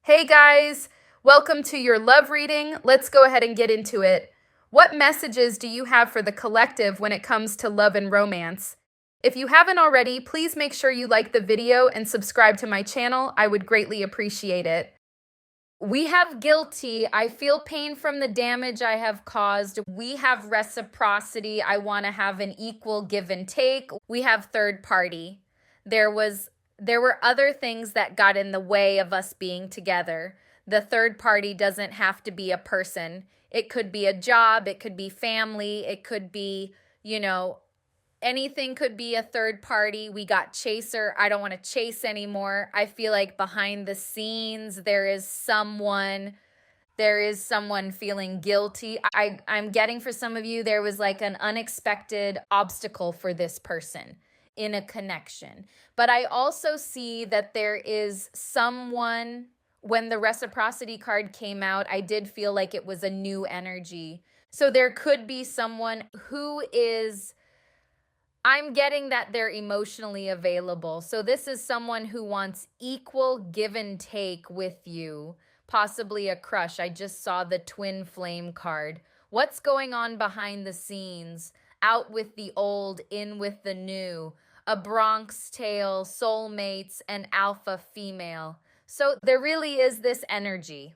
Hey guys, welcome to your love reading. Let's go ahead and get into it. What messages do you have for the collective when it comes to love and romance? If you haven't already, please make sure you like the video and subscribe to my channel. I would greatly appreciate it. We have guilty. I feel pain from the damage I have caused. We have reciprocity. I want to have an equal give and take. We have third party. There were other things that got in the way of us being together. The third party doesn't have to be a person. It could be a job, it could be family, it could be, anything could be a third party. We got chaser. I don't want to chase anymore. I feel like behind the scenes there is someone feeling guilty. I'm getting for some of you there was like an unexpected obstacle for this person in a connection. But I also see that there is someone, when the reciprocity card came out, I did feel like it was a new energy. So there could be someone who is, I'm getting that they're emotionally available. So this is someone who wants equal give and take with you, possibly a crush. I just saw the twin flame card. What's going on behind the scenes? Out with the old, in with the new. A Bronx tale, soulmates, and alpha female. So there really is this energy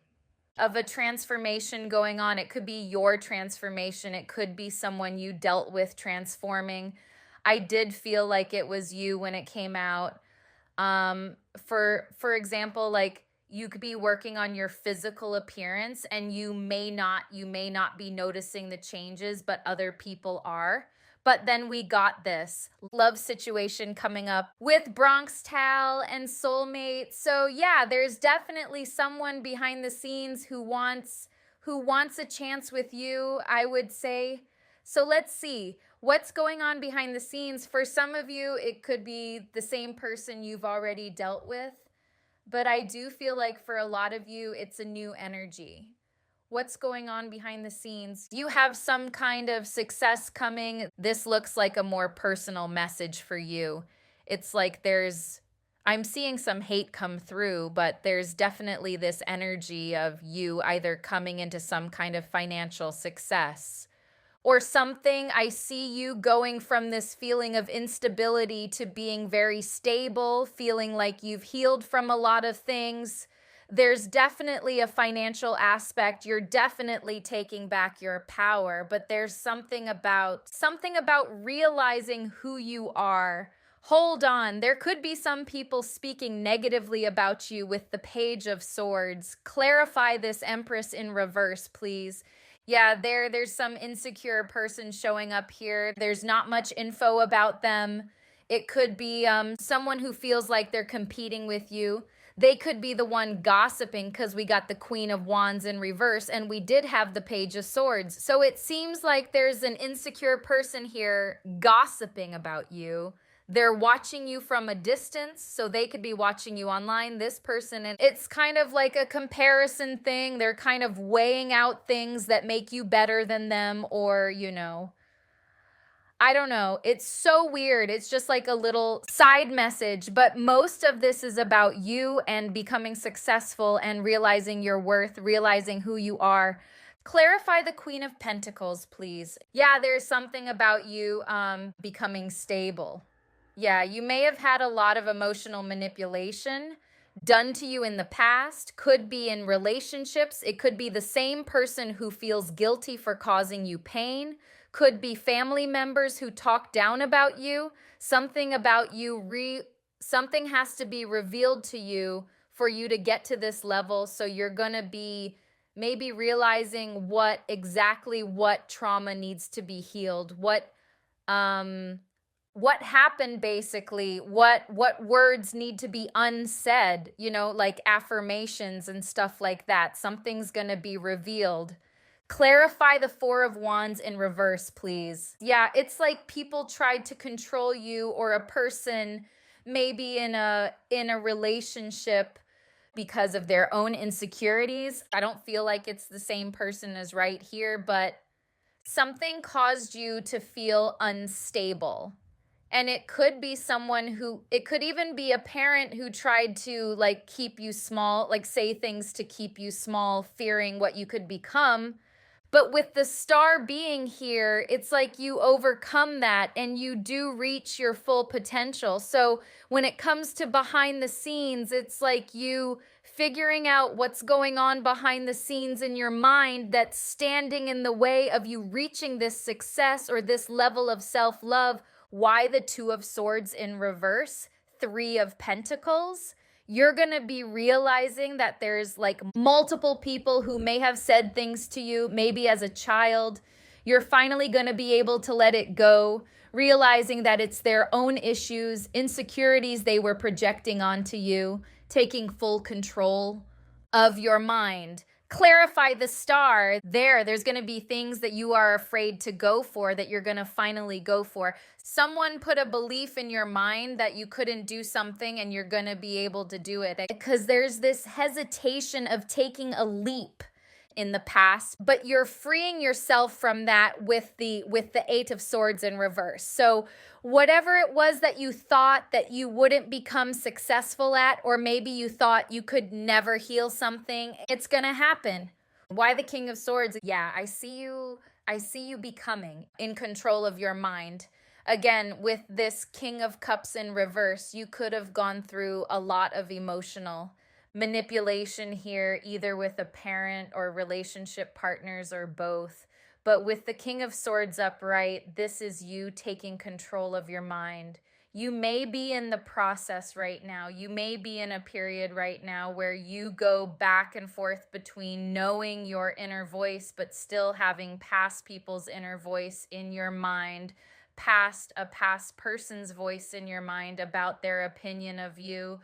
of a transformation going on. It could be your transformation. It could be someone you dealt with transforming. I did feel like it was you when it came out. For example, like you could be working on your physical appearance and you may not be noticing the changes, but other people are. But then we got this love situation coming up with Bronx Tal and soulmate. So yeah, there's definitely someone behind the scenes who wants a chance with you, I would say. So let's see what's going on behind the scenes. For some of you, it could be the same person you've already dealt with. But I do feel like for a lot of you, it's a new energy. What's going on behind the scenes? You have some kind of success coming. This looks like a more personal message for you. It's like I'm seeing some hate come through, but there's definitely this energy of you either coming into some kind of financial success or something. I see you going from this feeling of instability to being very stable, feeling like you've healed from a lot of things. There's definitely a financial aspect. You're definitely taking back your power, but there's something about realizing who you are. Hold on. There could be some people speaking negatively about you with the Page of Swords. Clarify this, Empress in reverse, please. Yeah, there's some insecure person showing up here. There's not much info about them. It could be someone who feels like they're competing with you. They could be the one gossiping because we got the Queen of Wands in reverse and we did have the Page of Swords. So it seems like there's an insecure person here gossiping about you. They're watching you from a distance, so they could be watching you online, this person, and it's kind of like a comparison thing. They're kind of weighing out things that make you better than them, or, I don't know. It's so weird. It's just like a little side message, but most of this is about you and becoming successful and realizing your worth, realizing who you are. Clarify the Queen of Pentacles, please. Yeah, there's something about you becoming stable. Yeah, you may have had a lot of emotional manipulation done to you in the past. Could be in relationships. It could be the same person who feels guilty for causing you pain. Could be family members who talk down about you. Something about you, something has to be revealed to you for you to get to this level. So you're going to be maybe realizing what trauma needs to be healed. What happened basically, what words need to be unsaid, like affirmations and stuff like that. Something's going to be revealed. Clarify the Four of Wands in reverse, please. Yeah, it's like people tried to control you, or a person maybe in a relationship because of their own insecurities. I don't feel like it's the same person as right here, but something caused you to feel unstable. And it could be someone who, it could even be a parent who tried to like keep you small, like say things to keep you small, fearing what you could become. But with the star being here, it's like you overcome that and you do reach your full potential. So when it comes to behind the scenes, it's like you figuring out what's going on behind the scenes in your mind that's standing in the way of you reaching this success or this level of self-love. Why the Two of Swords in reverse? Three of Pentacles. You're going to be realizing that there's like multiple people who may have said things to you, maybe as a child. You're finally going to be able to let it go, realizing that it's their own issues, insecurities they were projecting onto you, taking full control of your mind. Clarify the star. There's going to be things that you are afraid to go for that you're going to finally go for. Someone put a belief in your mind that you couldn't do something and you're going to be able to do it, because there's this hesitation of taking a leap in the past, but you're freeing yourself from that with the Eight of Swords in reverse. So whatever it was that you thought that you wouldn't become successful at, or maybe you thought you could never heal something, it's gonna happen. Why the King of Swords? Yeah, I see you becoming in control of your mind. Again, with this King of Cups in reverse, you could have gone through a lot of emotional manipulation here, either with a parent or relationship partners or both. But with the King of Swords upright, this is you taking control of your mind. You may be in the process right now. You may be in a period right now where you go back and forth between knowing your inner voice, but still having past people's inner voice in your mind, past a past person's voice in your mind about their opinion of you.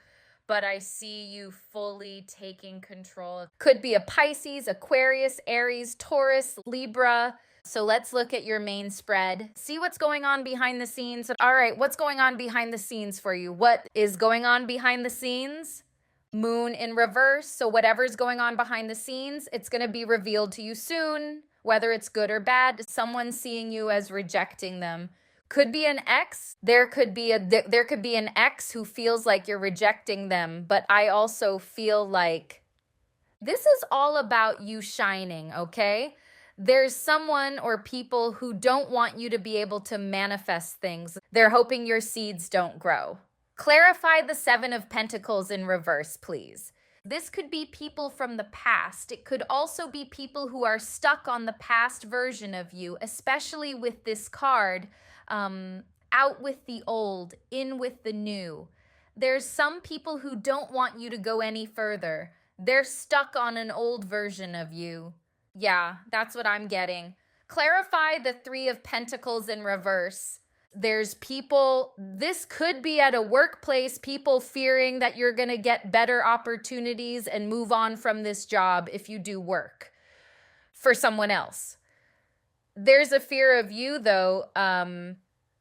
But I see you fully taking control. Could be a Pisces, Aquarius, Aries, Taurus, Libra. So let's look at your main spread. See what's going on behind the scenes. All right, what's going on behind the scenes for you? What is going on behind the scenes? Moon in reverse. So whatever's going on behind the scenes, it's going to be revealed to you soon, whether it's good or bad. Someone's seeing you as rejecting them. Could be an ex. There could be an ex who feels like you're rejecting them, but I also feel like this is all about you shining, okay? There's someone or people who don't want you to be able to manifest things. They're hoping your seeds don't grow. Clarify the Seven of Pentacles in reverse, please. This could be people from the past. It could also be people who are stuck on the past version of you, especially with this card. Out with the old, in with the new. There's some people who don't want you to go any further. They're stuck on an old version of you. Yeah, that's what I'm getting. Clarify the Three of Pentacles in reverse. There's people, this could be at a workplace, people fearing that you're going to get better opportunities and move on from this job if you do work for someone else. There's a fear of you, though,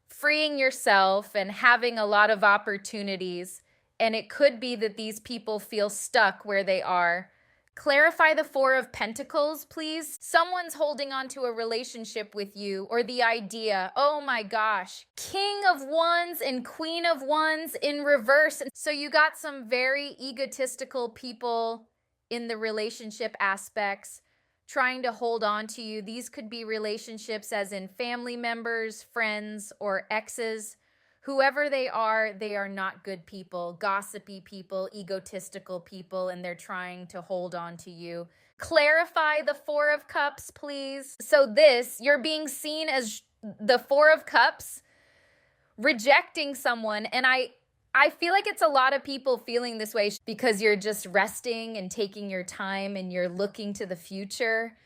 freeing yourself and having a lot of opportunities. And it could be that these people feel stuck where they are. Clarify the Four of Pentacles, please. Someone's holding on to a relationship with you, or the idea, oh my gosh, King of Wands and Queen of Wands in reverse. So you got some very egotistical people in the relationship aspects trying to hold on to you. These could be relationships as in family members, friends, or exes. Whoever they are not good people, gossipy people, egotistical people, and they're trying to hold on to you. Clarify the Four of Cups, please. So you're being seen as the Four of Cups, rejecting someone, and I feel like it's a lot of people feeling this way because you're just resting and taking your time and you're looking to the future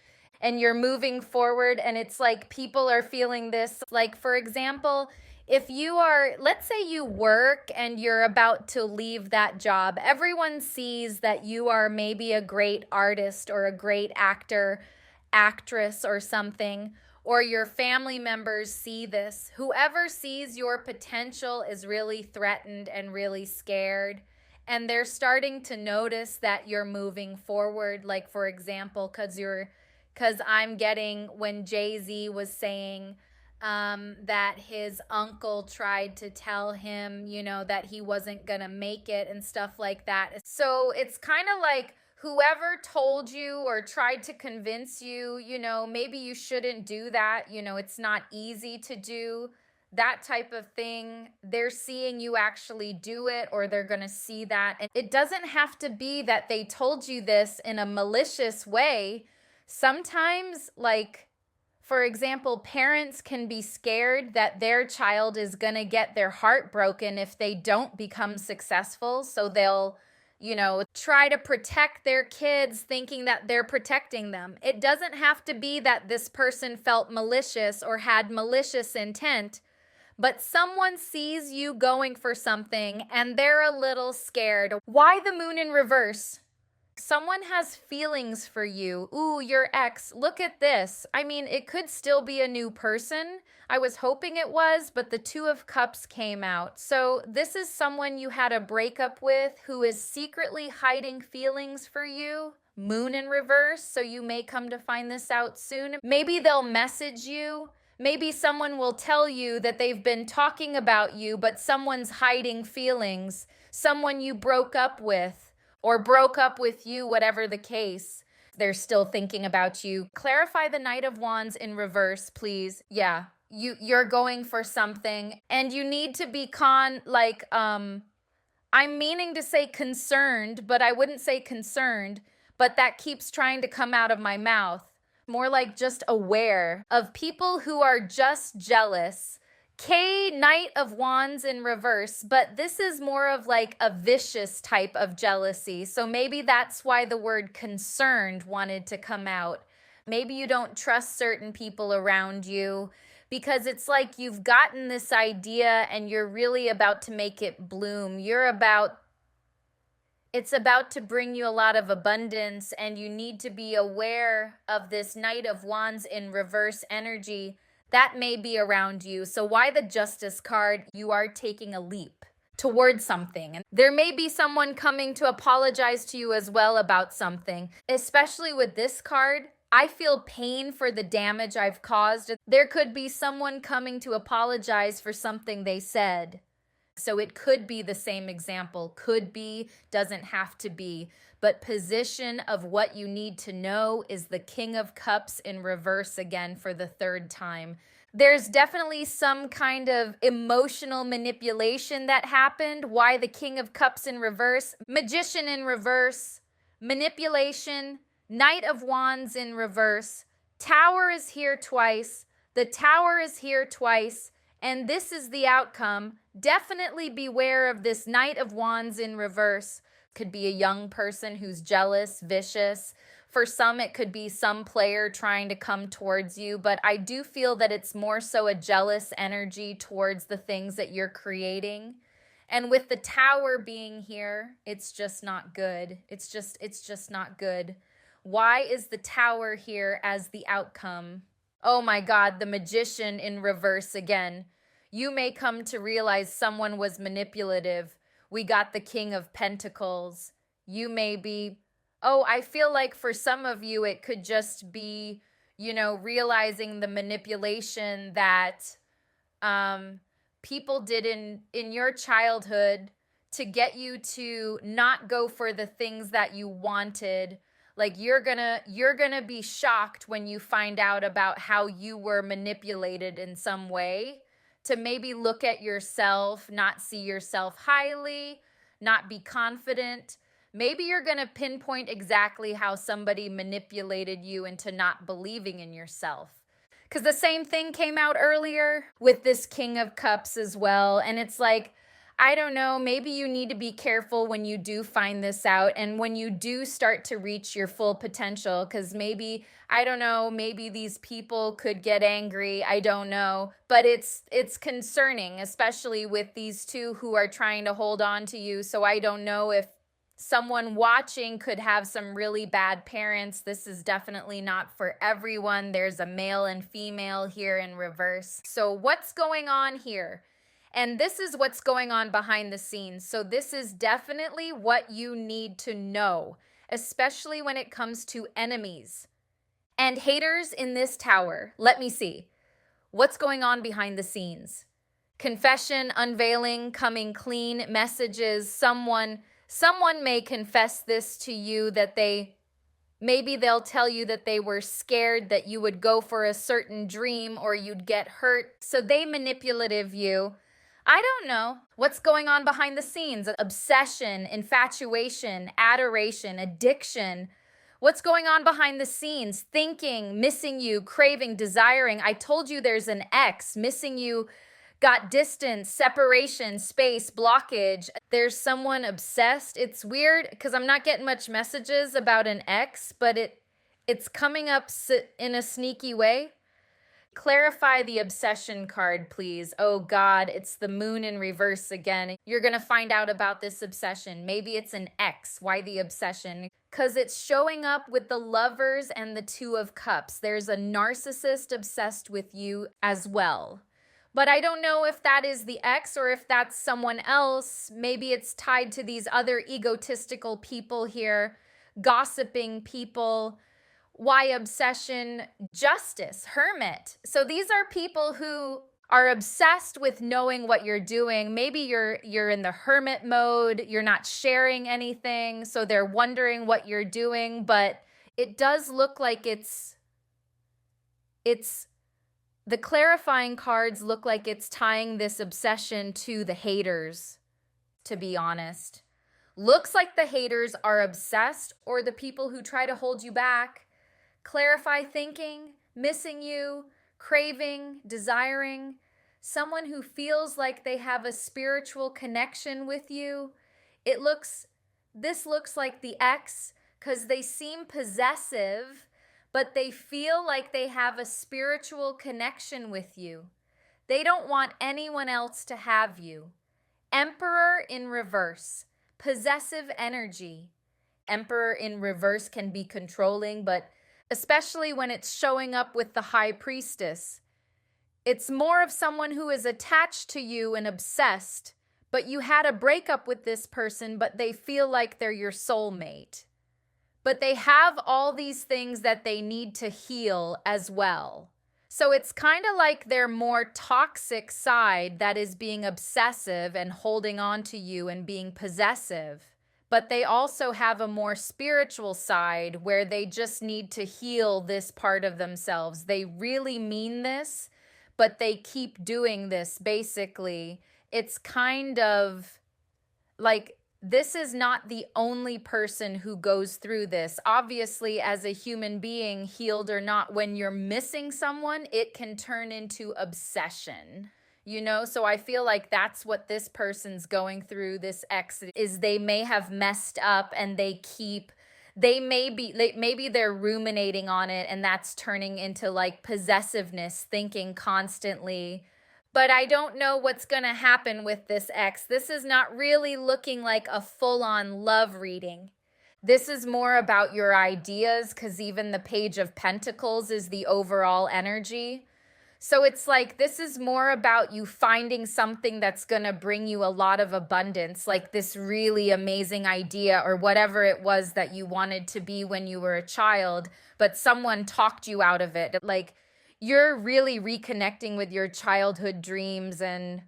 and you're moving forward. And it's like people are feeling this. Like, for example, if you are, let's say you work and you're about to leave that job, everyone sees that you are maybe a great artist or a great actor, actress or something, or your family members see this. Whoever sees your potential is really threatened and really scared. And they're starting to notice that you're moving forward. Like, for example, because I'm getting when Jay-Z was saying, that his uncle tried to tell him, that he wasn't gonna make it and stuff like that. So it's kind of like whoever told you or tried to convince you, maybe you shouldn't do that. It's not easy to do that type of thing. They're seeing you actually do it, or they're going to see that. And it doesn't have to be that they told you this in a malicious way. Sometimes, like, for example, parents can be scared that their child is going to get their heart broken if they don't become successful. So they'll, try to protect their kids thinking that they're protecting them. It doesn't have to be that this person felt malicious or had malicious intent, but someone sees you going for something and they're a little scared. Why the moon in reverse? Someone has feelings for you. Ooh, your ex. Look at this. I mean, it could still be a new person. I was hoping it was, but the Two of Cups came out. So this is someone you had a breakup with who is secretly hiding feelings for you. Moon in reverse. So you may come to find this out soon. Maybe they'll message you. Maybe someone will tell you that they've been talking about you, but someone's hiding feelings. Someone you broke up with, or broke up with you, whatever the case. They're still thinking about you. Clarify the Knight of Wands in reverse, please. Yeah, you're going for something, and you need to be I'm meaning to say concerned, but I wouldn't say concerned, but that keeps trying to come out of my mouth. More like just aware of people who are just jealous. Knight of Wands in reverse, but this is more of like a vicious type of jealousy. So maybe that's why the word concerned wanted to come out. Maybe you don't trust certain people around you because it's like you've gotten this idea and you're really about to make it bloom. It's about to bring you a lot of abundance, and you need to be aware of this Knight of Wands in reverse energy that may be around you. So why the Justice card? You are taking a leap towards something. And there may be someone coming to apologize to you as well about something. Especially with this card, I feel pain for the damage I've caused. There could be someone coming to apologize for something they said. So it could be the same example, could be, doesn't have to be, but position of what you need to know is the King of Cups in reverse again for the third time. There's definitely some kind of emotional manipulation that happened. Why the King of Cups in reverse? Magician in reverse, manipulation, Knight of Wands in reverse, Tower is here twice, the Tower is here twice, and this is the outcome. Definitely beware of this Knight of Wands in reverse. Could be a young person who's jealous, vicious. For some, it could be some player trying to come towards you, but I do feel that it's more so a jealous energy towards the things that you're creating. And with the Tower being here, it's just not good. It's just not good. Why is the Tower here as the outcome? Oh my God, the Magician in reverse again. You may come to realize someone was manipulative. We got the King of Pentacles. You may be, I feel like for some of you, it could just be, realizing the manipulation that people did in your childhood to get you to not go for the things that you wanted. Like you're gonna be shocked when you find out about how you were manipulated in some way. To maybe look at yourself, not see yourself highly, not be confident. Maybe you're going to pinpoint exactly how somebody manipulated you into not believing in yourself. Because the same thing came out earlier with this King of Cups as well. And it's like, I don't know, maybe you need to be careful when you do find this out and when you do start to reach your full potential, because maybe, I don't know, maybe these people could get angry, I don't know, but it's concerning, especially with these two who are trying to hold on to you. So I don't know if someone watching could have some really bad parents. This is definitely not for everyone. There's a male and female here in reverse. So what's going on here? And this is what's going on behind the scenes. So this is definitely what you need to know, especially when it comes to enemies and haters in this Tower. Let me see. What's going on behind the scenes? Confession, unveiling, coming clean, messages. Someone may confess this to you, that maybe they'll tell you that they were scared that you would go for a certain dream or you'd get hurt. So they manipulative you. I don't know what's going on behind the scenes. Obsession, infatuation, adoration, addiction. What's going on behind the scenes? Thinking, missing you, craving, desiring. I told you there's an X. Missing you got distance, separation, space, blockage. There's someone obsessed. It's weird because I'm not getting much messages about an X, but it's coming up in a sneaky way. Clarify the obsession card, please. Oh God, it's the moon in reverse again. You're going to find out about this obsession. Maybe it's an X. Why the obsession? Because it's showing up with the Lovers and the Two of Cups. There's a narcissist obsessed with you as well. But I don't know if that is the X or if that's someone else. Maybe it's tied to these other egotistical people here, gossiping people. Why obsession? Justice, hermit. So these are people who are obsessed with knowing what you're doing. Maybe you're in the hermit mode, you're not sharing anything, so they're wondering what you're doing, but it does look like it's the clarifying cards look like it's tying this obsession to the haters, to be honest. Looks like the haters are obsessed, or the people who try to hold you back. Clarify thinking, missing you, craving, desiring, someone who feels like they have a spiritual connection with you. This looks like the X because they seem possessive, but they feel like they have a spiritual connection with you. They don't want anyone else to have you. Emperor in reverse, possessive energy. Emperor in reverse can be controlling, but especially when it's showing up with the High Priestess. It's more of someone who is attached to you and obsessed, but you had a breakup with this person, but they feel like they're your soulmate. But they have all these things that they need to heal as well. So it's kind of like their more toxic side that is being obsessive and holding on to you and being possessive. But they also have a more spiritual side where they just need to heal this part of themselves. They really mean this, but they keep doing this, basically. It's kind of like, this is not the only person who goes through this. Obviously, as a human being, healed or not, when you're missing someone, it can turn into obsession. You know, so I feel like that's what this person's going through, this ex, is they may have messed up and maybe they're ruminating on it, and that's turning into like possessiveness, thinking constantly. But I don't know what's going to happen with this ex. This is not really looking like a full-on love reading. This is more about your ideas, because even the Page of Pentacles is the overall energy. So it's like, this is more about you finding something that's going to bring you a lot of abundance, like this really amazing idea or whatever it was that you wanted to be when you were a child, but someone talked you out of it. Like, you're really reconnecting with your childhood dreams, and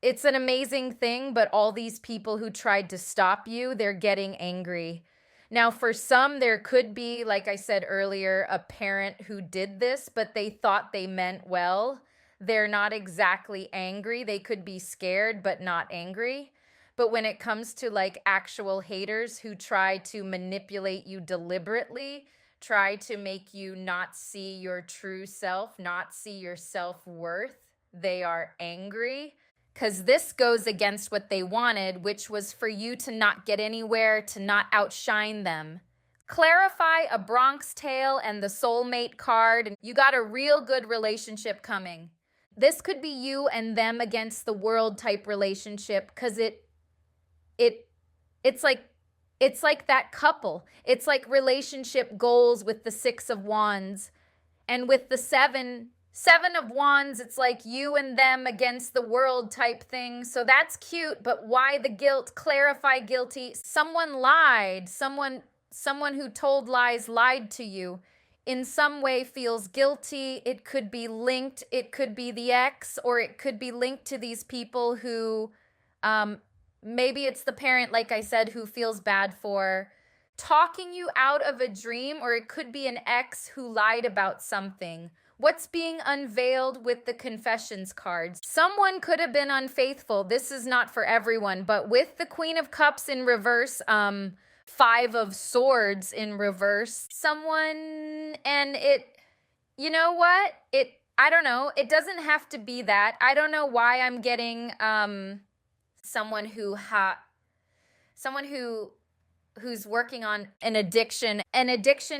it's an amazing thing, but all these people who tried to stop you, they're getting angry. Now, for some, there could be, like I said earlier, a parent who did this, but they thought they meant well. They're not exactly angry. They could be scared, but not angry. But when it comes to like actual haters who try to manipulate you deliberately, try to make you not see your true self, not see your self-worth, they are angry. Because this goes against what they wanted, which was for you to not get anywhere, to not outshine them. Clarify a Bronx Tale and the soulmate card. You got a real good relationship coming. This could be you and them against the world type relationship, because it's like that couple. It's like relationship goals with the Six of Wands. And with the Seven of Wands, it's like you and them against the world type thing. So that's cute, but why the guilt? Clarify guilty. Someone lied. Someone who told lies lied to you. in some way feels guilty. It could be linked, it could be the ex, or it could be linked to these people who maybe it's the parent, like I said, who feels bad for talking you out of a dream, or it could be an ex who lied about something. What's being unveiled with the confessions cards? Someone could have been unfaithful. This is not for everyone, but with the Queen of Cups in reverse, Five of Swords in reverse, someone, and you know what? I don't know. It doesn't have to be that. I don't know why I'm getting someone who's working on an addiction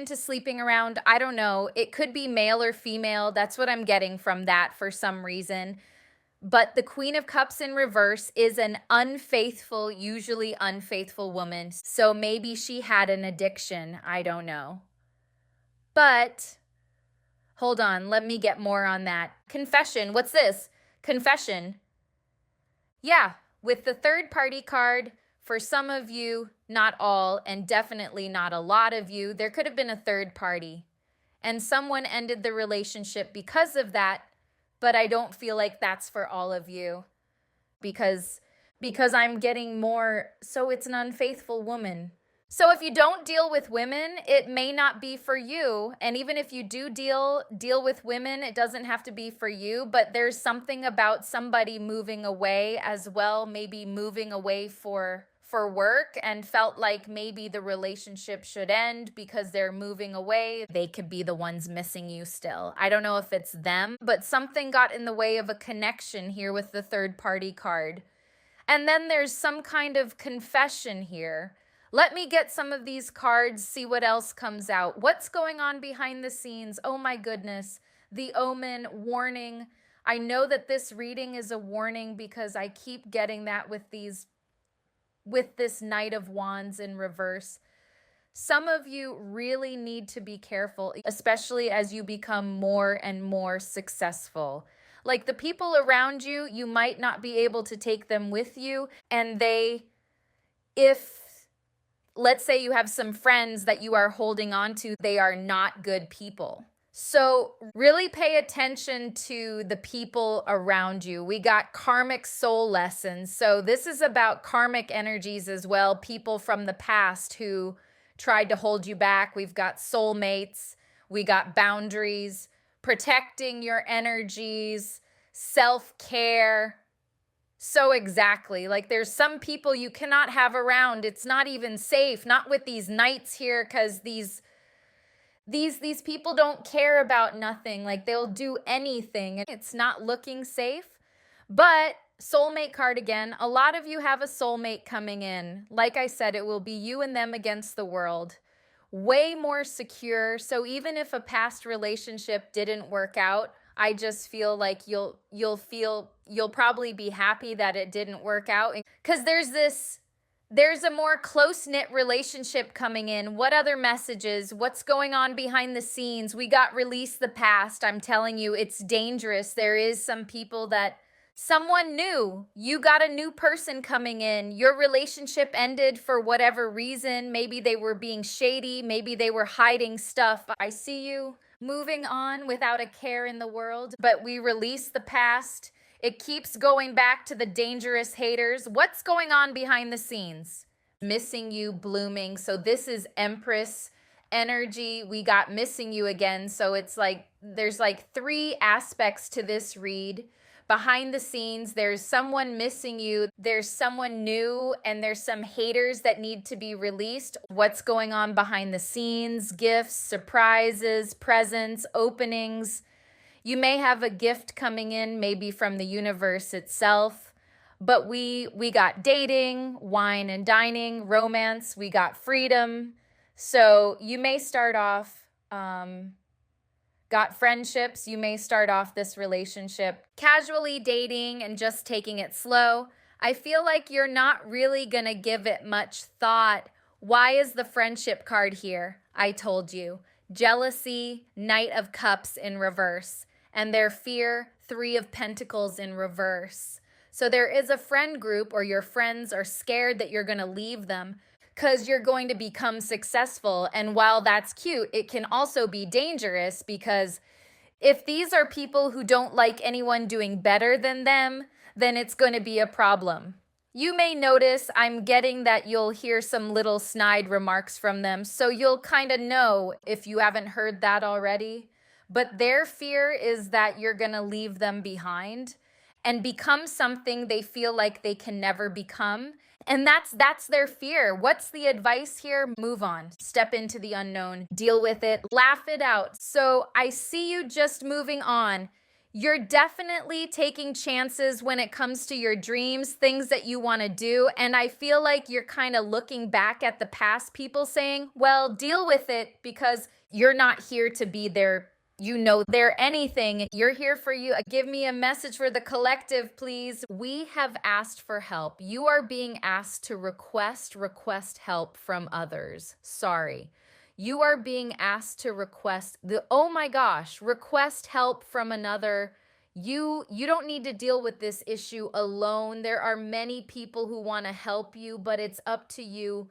to sleeping around. I don't know. It could be male or female. That's what I'm getting from that for some reason. But the Queen of Cups in reverse is an unfaithful, usually unfaithful woman. So maybe she had an addiction. I don't know. But hold on, let me get more on that. Confession. What's this? Confession. Yeah, with the third party card, for some of you, not all, and definitely not a lot of you, there could have been a third party. And someone ended the relationship because of that, but I don't feel like that's for all of you. Because I'm getting more, so it's an unfaithful woman. So if you don't deal with women, it may not be for you. And even if you do deal with women, it doesn't have to be for you. But there's something about somebody moving away as well, maybe moving away for work, and felt like maybe the relationship should end because they're moving away. They could be the ones missing you still. I don't know if it's them, but something got in the way of a connection here with the third party card. And then there's some kind of confession here. Let me get some of these cards, see what else comes out. What's going on behind the scenes? Oh my goodness. The Omen, warning. I know that this reading is a warning because I keep getting that with this Knight of Wands in reverse. Some of you really need to be careful, especially as you become more and more successful. Like the people around you, you might not be able to take them with you. And let's say you have some friends that you are holding on to, they are not good people. So really pay attention to the people around you. We got karmic soul lessons. So this is about karmic energies as well. People from the past who tried to hold you back. We've got soulmates. We got boundaries, protecting your energies, self-care. So exactly, like there's some people you cannot have around. It's not even safe, not with these knights here, because these people don't care about nothing. Like they'll do anything. It's not looking safe. But soulmate card again, a lot of you have a soulmate coming in. Like I said, it will be you and them against the world. Way more secure. So even if a past relationship didn't work out, I just feel like you'll probably be happy that it didn't work out, because there's a more close-knit relationship coming in. What other messages? What's going on behind the scenes? We got release the past. I'm telling you, it's dangerous. There is some people that someone new. You got a new person coming in. Your relationship ended for whatever reason. Maybe they were being shady. Maybe they were hiding stuff. I see you moving on without a care in the world, but we release the past. It keeps going back to the dangerous haters. What's going on behind the scenes? Missing you, blooming. So this is Empress energy. We got missing you again. So it's like there's like three aspects to this read. Behind the scenes, there's someone missing you, there's someone new, and there's some haters that need to be released. What's going on behind the scenes? Gifts, surprises, presents, openings. You may have a gift coming in, maybe from the universe itself. But we got dating, wine and dining, romance. We got freedom. So you may start off... got friendships. You may start off this relationship casually dating and just taking it slow. I feel like you're not really going to give it much thought. Why is the friendship card here? I told you. Jealousy, Knight of Cups in reverse. And their fear, Three of Pentacles in reverse. So there is a friend group, or your friends are scared that you're going to leave them. because you're going to become successful. And while that's cute, it can also be dangerous, because if these are people who don't like anyone doing better than them, then it's going to be a problem. You may notice I'm getting that you'll hear some little snide remarks from them, so you'll kind of know if you haven't heard that already. But their fear is that you're going to leave them behind and become something they feel like they can never become. And that's their fear. What's the advice here? Move on. Step into the unknown. Deal with it. Laugh it out. So I see you just moving on. You're definitely taking chances when it comes to your dreams, things that you want to do. And I feel like you're kind of looking back at the past people saying, well, deal with it, because you're not here to be their, they're anything. You're here for you. Give me a message for the collective, please. We have asked for help. You are being asked to request help from others. Sorry. You are being asked to request request help from another. You don't need to deal with this issue alone. There are many people who want to help you, but it's up to you.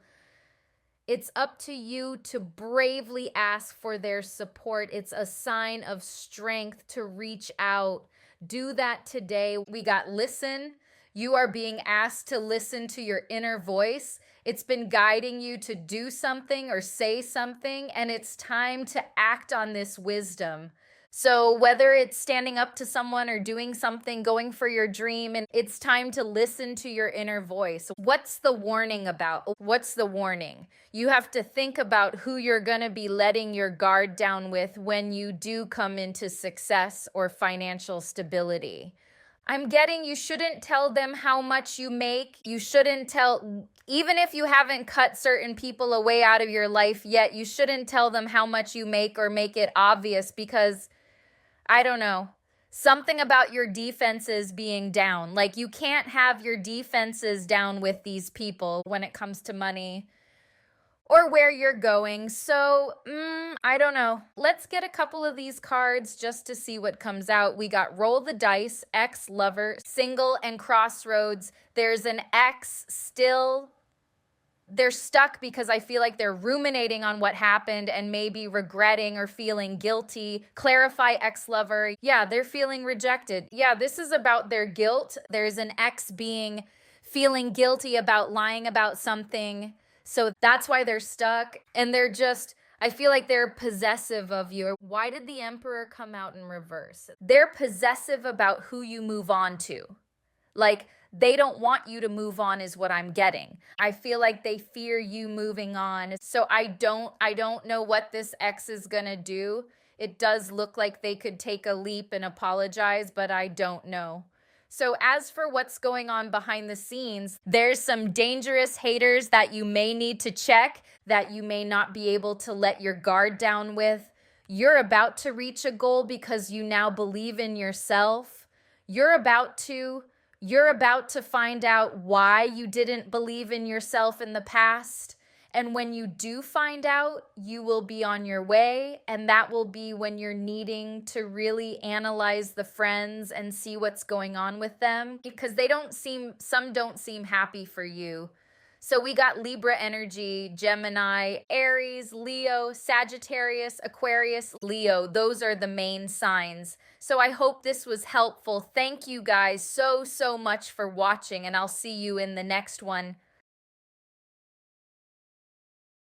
It's up to you to bravely ask for their support. It's a sign of strength to reach out. Do that today. We got listen. You are being asked to listen to your inner voice. It's been guiding you to do something or say something, and it's time to act on this wisdom. So whether it's standing up to someone or doing something, going for your dream, and it's time to listen to your inner voice. What's the warning about? What's the warning? You have to think about who you're going to be letting your guard down with when you do come into success or financial stability. I'm getting you shouldn't tell them how much you make. You shouldn't tell, even if you haven't cut certain people away out of your life yet, you shouldn't tell them how much you make or make it obvious, because, I don't know, something about your defenses being down. Like, you can't have your defenses down with these people when it comes to money or where you're going. So, I don't know. Let's get a couple of these cards just to see what comes out. We got roll the dice, ex-lover, single, and crossroads. There's an ex still. They're stuck because I feel like they're ruminating on what happened and maybe regretting or feeling guilty. Clarify ex-lover. Yeah, they're feeling rejected. Yeah, this is about their guilt. There's an ex feeling guilty about lying about something. So that's why they're stuck, and they're just, I feel like they're possessive of you. Why did the Emperor come out in reverse? They're possessive about who you move on to. Like, they don't want you to move on is what I'm getting. I feel like they fear you moving on. So I don't know what this ex is gonna do. It does look like they could take a leap and apologize, but I don't know. So as for what's going on behind the scenes, there's some dangerous haters that you may need to check, that you may not be able to let your guard down with. You're about to reach a goal because you now believe in yourself. You're about to find out why you didn't believe in yourself in the past. And when you do find out, you will be on your way, and that will be when you're needing to really analyze the friends and see what's going on with them, because some don't seem happy for you. So we got Libra energy, Gemini, Aries, Leo, Sagittarius, Aquarius, Leo. Those are the main signs. So I hope this was helpful. Thank you guys so much for watching, and I'll see you in the next one.